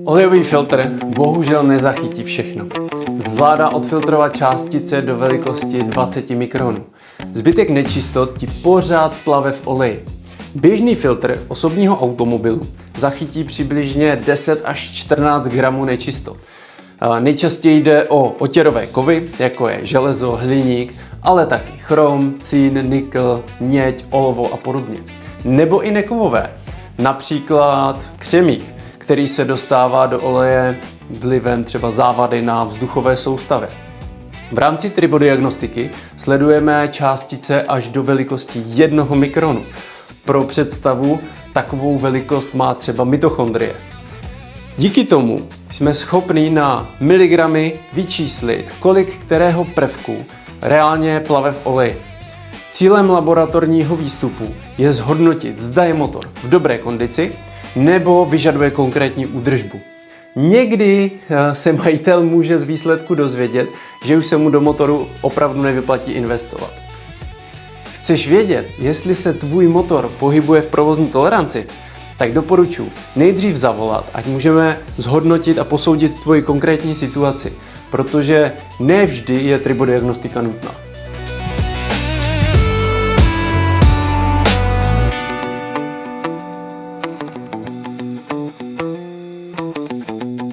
Olejový filtr bohužel nezachytí všechno. Zvládá odfiltrovat částice do velikosti 20 mikronů. Zbytek nečistot ti pořád plave v oleji. Běžný filtr osobního automobilu zachytí přibližně 10 až 14 gramů nečistot. Nejčastěji jde o otěrové kovy, jako je železo, hliník, ale taky chrom, cín, nikl, měď, olovo a podobně. Nebo i nekovové, například křemík, který se dostává do oleje vlivem třeba závady na vzduchové soustavě. V rámci tribodiagnostiky sledujeme částice až do velikosti 1 mikronu. Pro představu, takovou velikost má třeba mitochondrie. Díky tomu jsme schopni na miligramy vyčíslit, kolik kterého prvku reálně plave v oleji. Cílem laboratorního výstupu je zhodnotit, zda je motor v dobré kondici nebo vyžaduje konkrétní údržbu. Někdy se majitel může z výsledku dozvědět, že už se mu do motoru opravdu nevyplatí investovat. Chceš vědět, jestli se tvůj motor pohybuje v provozní toleranci? Tak doporučuji nejdřív zavolat, ať můžeme zhodnotit a posoudit tvoji konkrétní situaci, protože ne vždy je tribodiagnostika nutná.